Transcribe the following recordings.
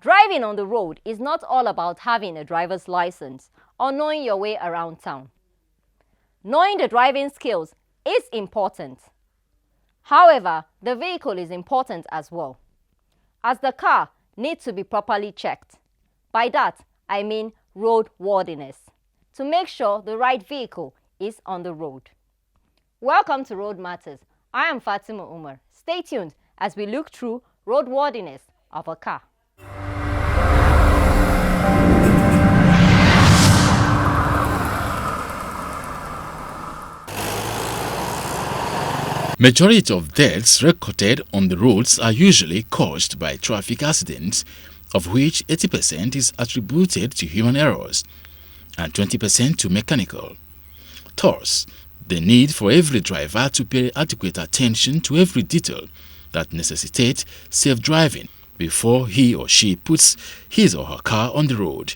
Driving on the road is not all about having a driver's license or knowing your way around town. Knowing the driving skills is important. However, the vehicle is important as well, as the car needs to be properly checked. By that, I mean roadworthiness, to make sure the right vehicle is on the road. Welcome to Road Matters. I am Fatima Umar. Stay tuned as we look through roadworthiness of a car. Majority of deaths recorded on the roads are usually caused by traffic accidents, of which 80% is attributed to human errors and 20% to mechanical. Thus, the need for every driver to pay adequate attention to every detail that necessitates safe driving before he or she puts his or her car on the road.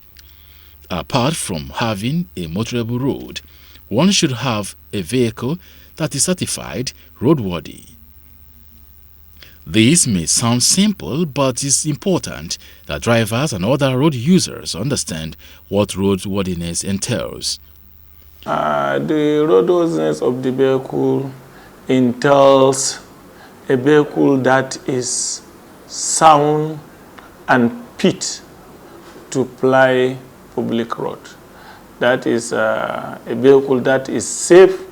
Apart from having a motorable road, one should have a vehicle that is certified roadworthy. This may sound simple, but it's important that drivers and other road users understand what roadworthiness entails. The roadworthiness of the vehicle entails a vehicle that is sound and fit to ply public road. That is a vehicle that is safe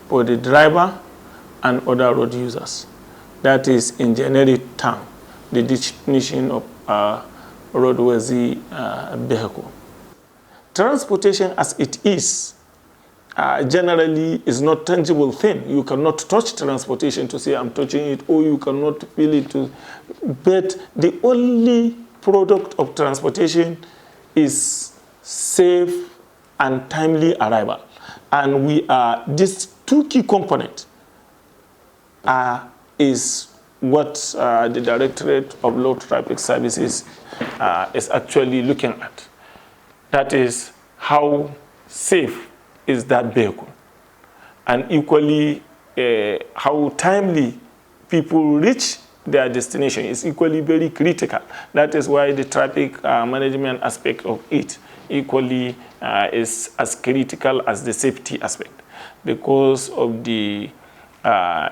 for the driver and other road users. That is, in generic term, the definition of a roadworthy vehicle. Transportation as it is generally is not tangible thing. You cannot touch transportation to say I'm touching it, or you cannot feel it. But the only product of transportation is safe and timely arrival. And these two key components is what the Directorate of Road Traffic Services is actually looking at. That is, how safe is that vehicle? And equally, how timely people reach their destination is equally very critical. That is why the traffic management aspect of it equally is as critical as the safety aspect, because of the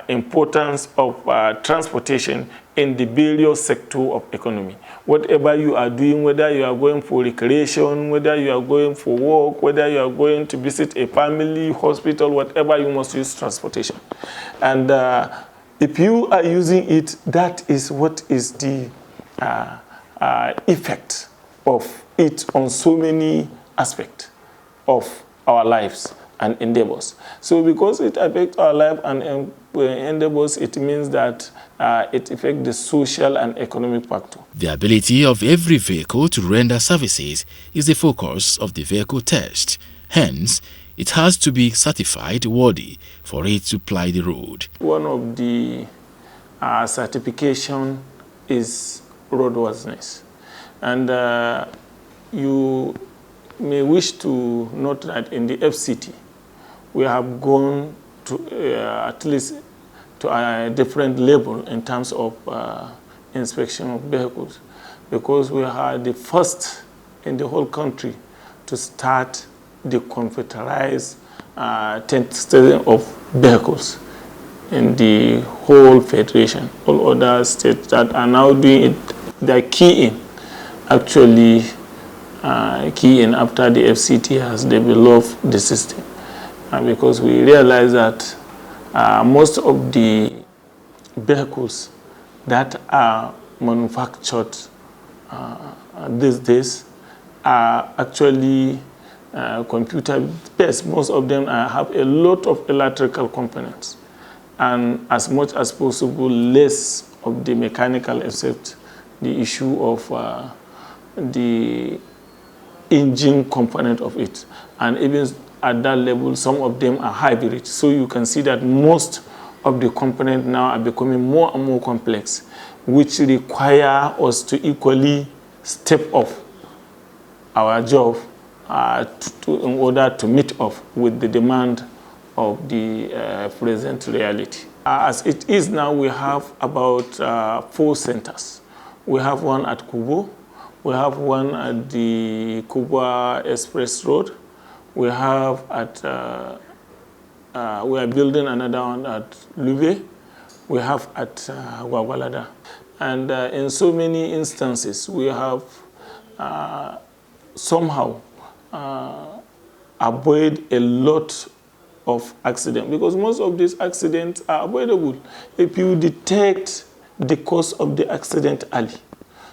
importance of transportation in the various sectors of economy. Whatever you are doing, whether you are going for recreation, whether you are going for work, whether you are going to visit a family, hospital, whatever, you must use transportation. And if you are using it, that is what is the effect of it on so many aspects of our lives and endeavors. So because it affects our life and endeavors, it means that it affects the social and economic factor. The ability of every vehicle to render services is the focus of the vehicle test. Hence, it has to be certified worthy for it to ply the road. One of the certification is roadworthiness. And you may wish to note that in the FCT, we have gone to at least to a different level in terms of inspection of vehicles, because we are the first in the whole country to start the computerized testing of vehicles in the whole federation. All other states that are now doing it, they're keying, actually keying after the FCT has developed the system. Because we realize that most of the vehicles that are manufactured these days are actually computer-based. Most of them have a lot of electrical components, and as much as possible, less of the mechanical, except the issue of the engine component of it. And even at that level, some of them are hybrid. So you can see that most of the components now are becoming more and more complex, which require us to equally step up our job in order to meet up with the demand of the present reality. As it is now, we have about 4 centers. We have one at Kubo, we have one at the Kubwa Express Road, we have at, we are building another one at Lube, we have at Gwagwalada. And in so many instances, we have somehow avoid a lot of accidents, because most of these accidents are avoidable if you detect the cause of the accident early.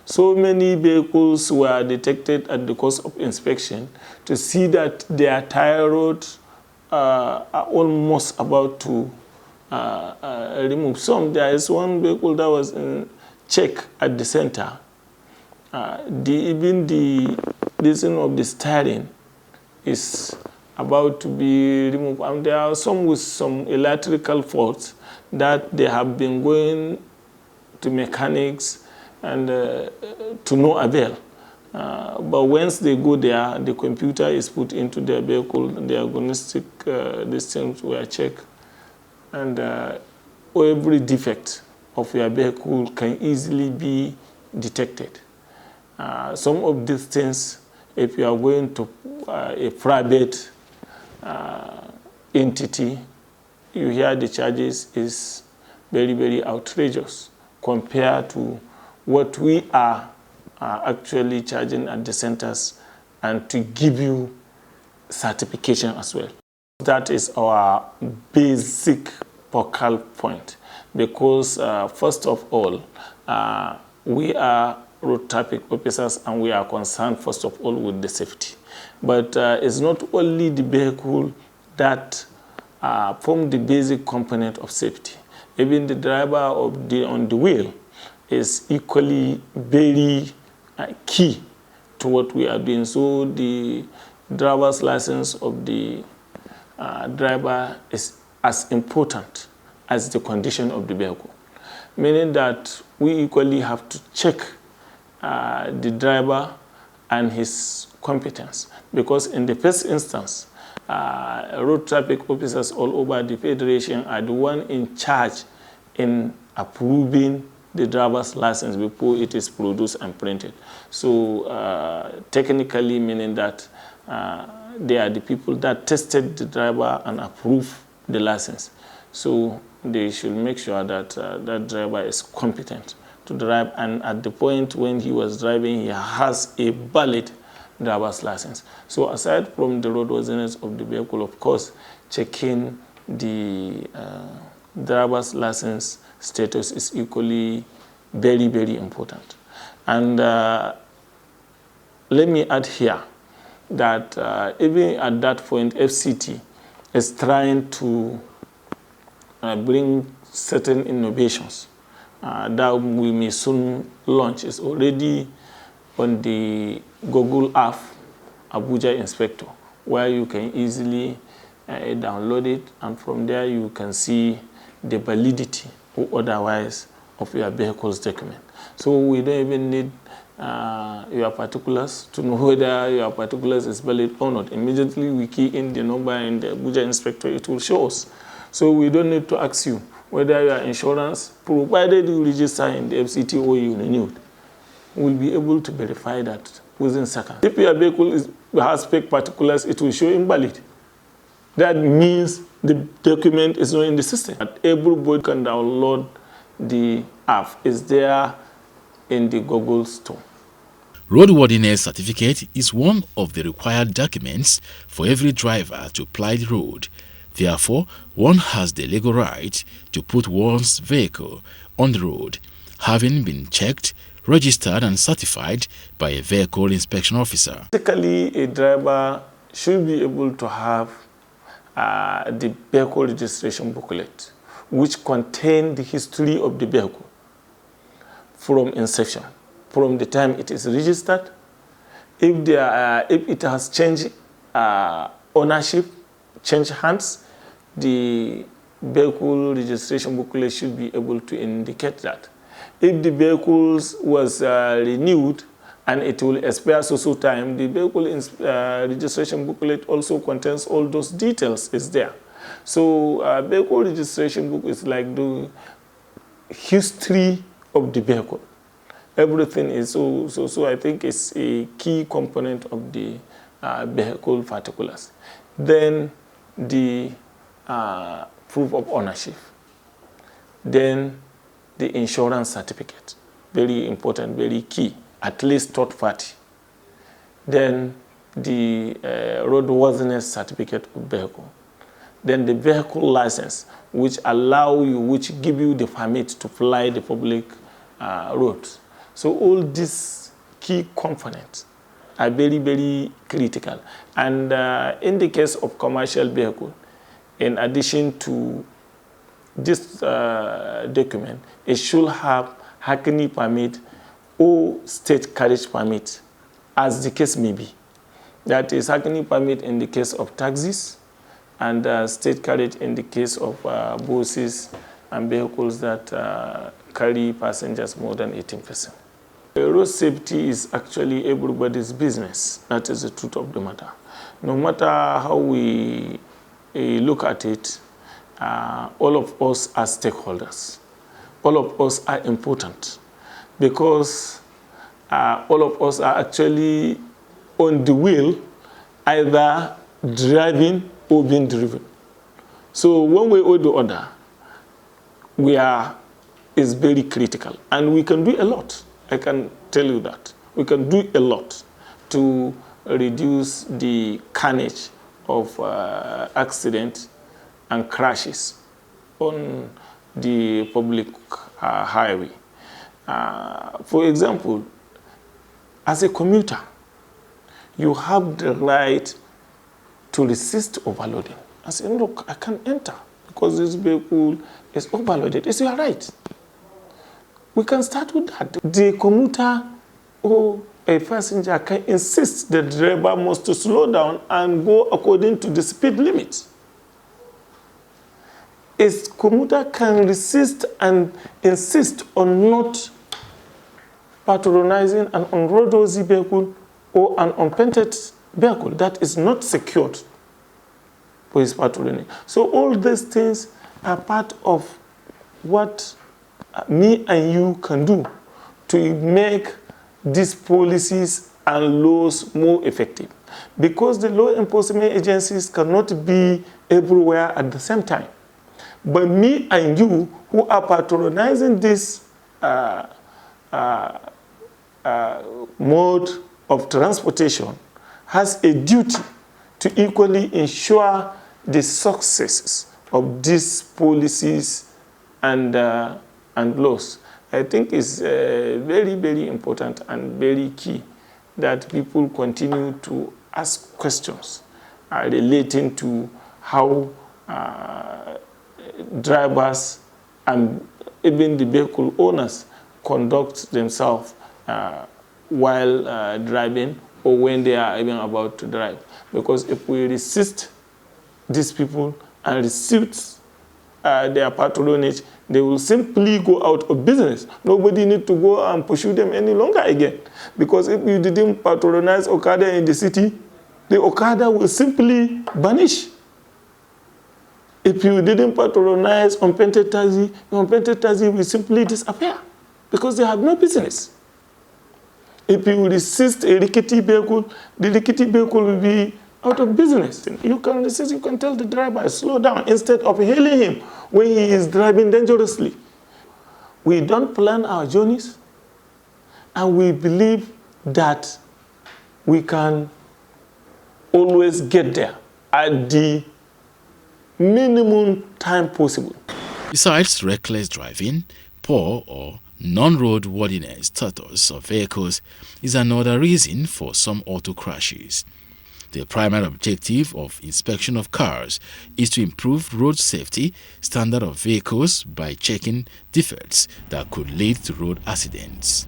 So many vehicles were detected at the course of inspection to see that their tire rods are almost about to remove. There is one vehicle that was in check at the center. Even the design of the steering is about to be removed. And there are some with some electrical faults that they have been going to mechanics and to no avail. But once they go there, the computer is put into their vehicle, the diagnostic systems were checked, and every defect of your vehicle can easily be detected. Some of these things, if you are going to a private entity, you hear the charges is very, very outrageous compared to what we are actually charging at the centers, and to give you certification as well. That is our basic focal point, because first of all, we are road traffic officers and we are concerned first of all with the safety. But it's not only the vehicle that form the basic component of safety. Even the driver of on the wheel is equally very key to what we are doing. So the driver's license of the driver is as important as the condition of the vehicle, meaning that we equally have to check the driver and his competence, because in the first instance, road traffic officers all over the Federation are the one in charge in approving the driver's license before it is produced and printed. So technically meaning that they are the people that tested the driver and approved the license. So they should make sure that that driver is competent to drive, and at the point when he was driving, he has a valid driver's license. So aside from the roadworthiness of the vehicle, of course, checking the driver's license status is equally very, very important. And let me add here that even at that point, FCT is trying to bring certain innovations that we may soon launch. Is already on the Google app, Abuja Inspector, where you can easily download it, and from there you can see the validity or otherwise of your vehicle's document. So we don't even need your particulars to know whether your particulars is valid or not. Immediately we key in the number in the Abuja Inspector, it will show us. So we don't need to ask you whether your insurance, provided you register in the FCT or you renewed, will be able to verify that within seconds. If your vehicle has fake particulars, it will show invalid. That means the document is not in the system. Everybody can download the app. It's there in the Google Store. Roadworthiness certificate is one of the required documents for every driver to ply the road. Therefore, one has the legal right to put one's vehicle on the road, having been checked, registered and certified by a vehicle inspection officer. Typically, a driver should be able to have the vehicle registration booklet, which contain the history of the vehicle from inception, from the time it is registered. If it has changed ownership, changed hands, the vehicle registration booklet should be able to indicate that. If the vehicle was renewed and it will expire so time, the vehicle registration booklet also contains all those details is there. So vehicle registration book is like the history of the vehicle. Everything is so I think it's a key component of the vehicle particulars. Then the proof of ownership. Then the insurance certificate, very important, very key, at least third party. Then the roadworthiness certificate of vehicle. Then the vehicle license, which give you the permit to fly the public roads. So all these key components are very, very critical. And in the case of commercial vehicle, in addition to this document, it should have Hackney permit or state carriage permit, as the case may be. That is Hackney permit in the case of taxis, and state carriage in the case of buses and vehicles that carry passengers more than 18%. Road safety is actually everybody's business. That is the truth of the matter. No matter how we look at it, all of us are stakeholders. All of us are important because all of us are actually on the wheel, either driving or being driven. So one way or the other, is very critical, and we can do a lot. I can tell you that. We can do a lot to reduce the carnage of accidents and crashes on the public highway. For example, as a commuter, you have the right to resist overloading. I say, look, I can't enter because this vehicle is overloaded. It's your right. We can start with that. The commuter or a passenger can insist the driver must slow down and go according to the speed limit. A commuter can resist and insist on not patronizing an unroadworthy vehicle or an unpainted vehicle that is not secured for his patronage. So all these things are part of what me and you can do to make these policies and laws more effective. Because the law enforcement agencies cannot be everywhere at the same time. But me and you who are patronizing this mode of transportation has a duty to equally ensure the successes of these policies and laws. I think it's very, very important and very key that people continue to ask questions relating to how drivers and even the vehicle owners conduct themselves while driving or when they are even about to drive. Because if we resist these people and resist their patronage, they will simply go out of business. Nobody need to go and pursue them any longer again. Because if you didn't patronize Okada in the city, the Okada will simply vanish. If you didn't patronize unpainted taxi, the unpainted taxi will simply disappear because they have no business. If you resist a rickety vehicle, the rickety vehicle will be out of business. You can resist, you can tell the driver, slow down, instead of hailing him when he is driving dangerously. We don't plan our journeys, and we believe that we can always get there at the minimum time possible. Besides reckless driving, poor or non-roadworthiness status of vehicles is another reason for some auto crashes. The primary objective of inspection of cars is to improve road safety standard of vehicles by checking defects that could lead to road accidents.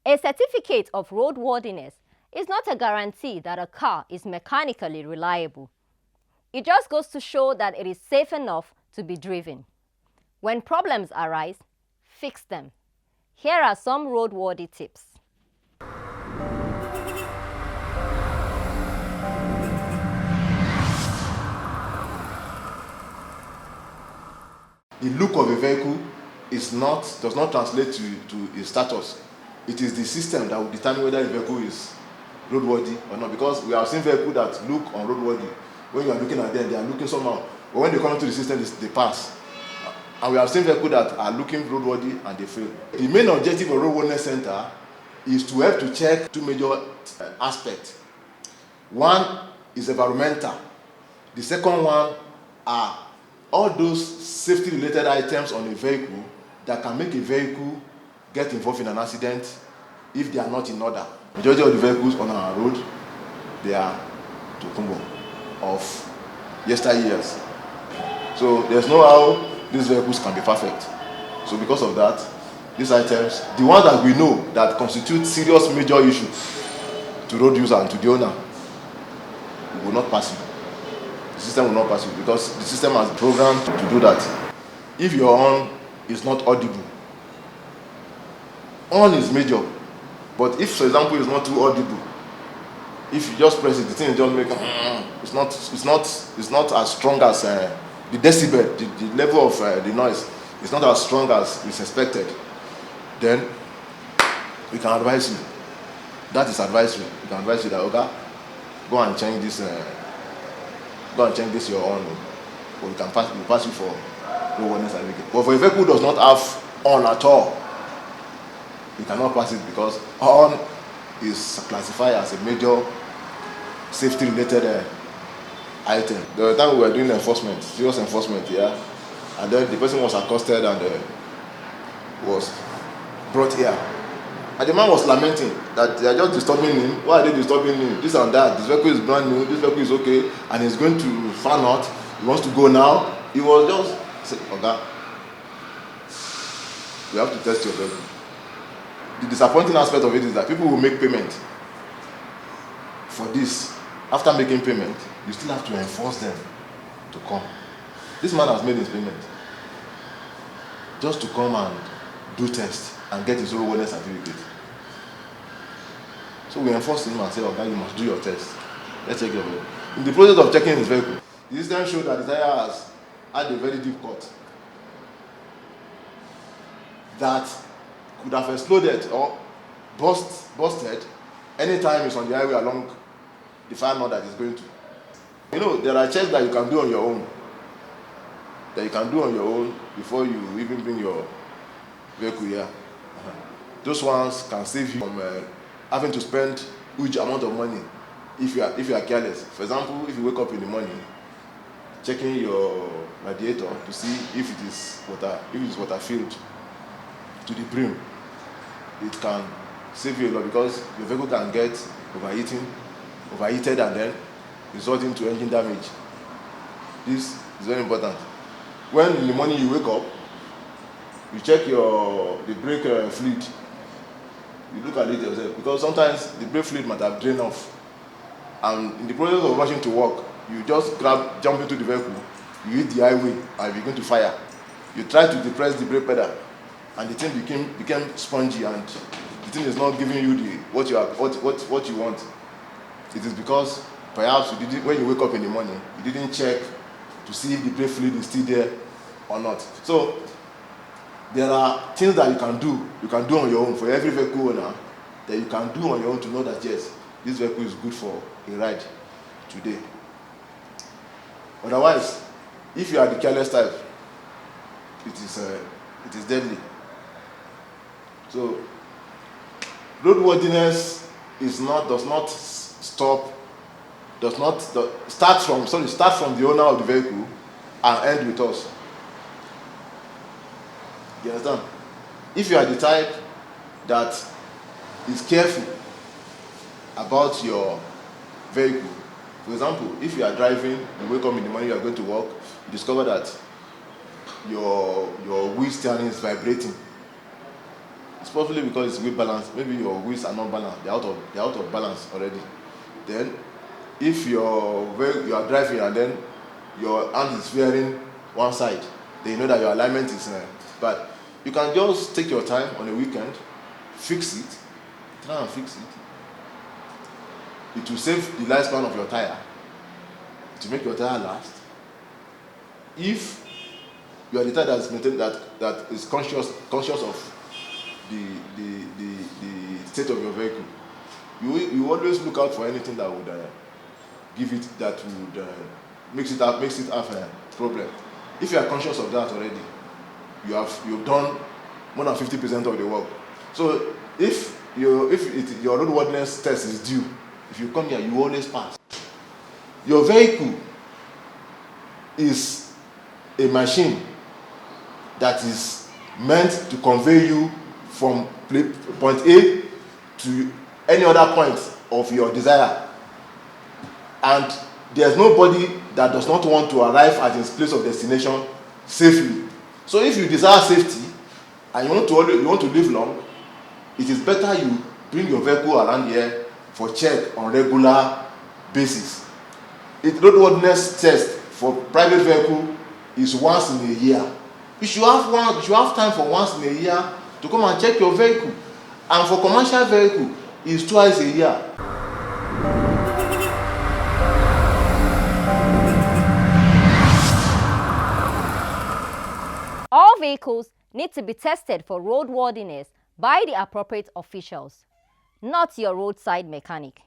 A certificate of roadworthiness is not a guarantee that a car is mechanically reliable. It just goes to show that it is safe enough to be driven. When problems arise, fix them. Here are some roadworthy tips. The look of a vehicle does not translate to its status. It is the system that will determine whether the vehicle is roadworthy or not, because we have seen vehicles that look unroadworthy. When you are looking at them, they are looking somehow, but when they come into the system, they pass. And we have seen vehicles that are looking roadworthy and they fail. The main objective of Roadworthiness Center is to help to check two major aspects. One is environmental. The second one are all those safety-related items on a vehicle that can make a vehicle get involved in an accident if they are not in order. Majority of the vehicles on our road, they are Tokunbo of yesteryears. So there's no how these vehicles can be perfect. So because of that, these items, the ones that we know that constitute serious major issue to road user and to the owner, will not pass you. The system will not pass you because the system has programmed to do that. If your horn is not audible, horn is major, but if, for example, it's not too audible, if you just press it, the thing just make it's not as strong as the decibel, the level of the noise is not as strong as is expected. Then we can advise you. That is advisory. We can advise you that, okay, go and change this your own, or we can pass you for roadworthiness certificate. But for a vehicle who does not have on at all, you cannot pass it because on is classified as a major safety-related item. There was a time we were doing enforcement, serious enforcement, yeah, and then the person was accosted and was brought here. And the man was lamenting that they are just disturbing him. Why are they disturbing him? This and that. This vehicle is brand new. This vehicle is okay, and he's going to far north. He wants to go now. He was just saying, "Okay, we have to test your vehicle." The disappointing aspect of it is that people will make payment for this. After making payment, you still have to enforce them to come. This man has made his payment just to come and do test and get his roadworthiness certificate. So we enforce him and say, "Okay, you must do your test. Let's check your vehicle." In the process of checking his vehicle, the incident showed that the tire has had a very deep cut that could have exploded or busted anytime it's on the highway along the far north that is going to. You know, there are checks that you can do on your own. Before you even bring your vehicle here. Those ones can save you from having to spend huge amount of money if you are careless. For example, if you wake up in the morning, checking your radiator to see if it is water filled to the brim, it can save you a lot because your vehicle can get overheated and then result into engine damage. This is very important. When in the morning you wake up, you check the brake fluid. You look at it yourself because sometimes the brake fluid might have drained off, and in the process of rushing to work, you just jump into the vehicle, you hit the highway and begin to fire. You try to depress the brake pedal, and the thing became spongy, and the thing is not giving you what you want. It is because perhaps when you wake up in the morning, you didn't check to see if the brake fluid is still there or not. So there are things that you can do on your own for every vehicle owner that you can do on your own to know that yes, this vehicle is good for a ride today. Otherwise, if you are the careless type, it is deadly. So roadworthiness start from the owner of the vehicle and end with us. You understand? If you are the type that is careful about your vehicle, for example, if you are driving, you wake up in the morning, you are going to work, you discover that your wheel steering is vibrating. It's probably because it's wheel balance. Maybe your wheels are not balanced. They're out of balance already. Then, if you are driving and then your hand is veering one side, then you know that your alignment is bad. You can just take your time on a weekend, fix it, try and fix it. It will save the lifespan of your tire, to make your tire last. If you are the type that is maintained, that is conscious of the state of your vehicle, you always look out for anything that would makes it have a problem. If you are conscious of that already, you've done more than 50% of the work. So if your roadworthiness test is due, if you come here, you always pass. Your vehicle is a machine that is meant to convey you from point A to any other point of your desire. And there's nobody that does not want to arrive at his place of destination safely. So if you desire safety and you want to live long, it is better you bring your vehicle around here for check on regular basis. Roadworthiness test for private vehicle is once in a year. You should have time for once in a year to come and check your vehicle. And for commercial vehicle, it's twice a year. All vehicles need to be tested for roadworthiness by the appropriate officials, not your roadside mechanic,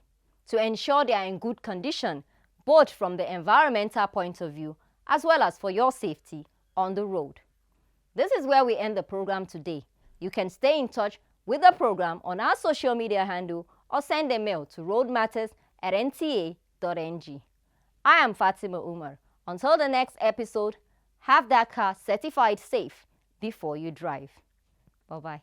to ensure they are in good condition, both from the environmental point of view as well as for your safety on the road. This is where we end the program today. You can stay in touch with the program on our social media handle or send a mail to roadmatters@nta.ng. I am Fatima Umar. Until the next episode, have that car certified safe before you drive. Bye-bye.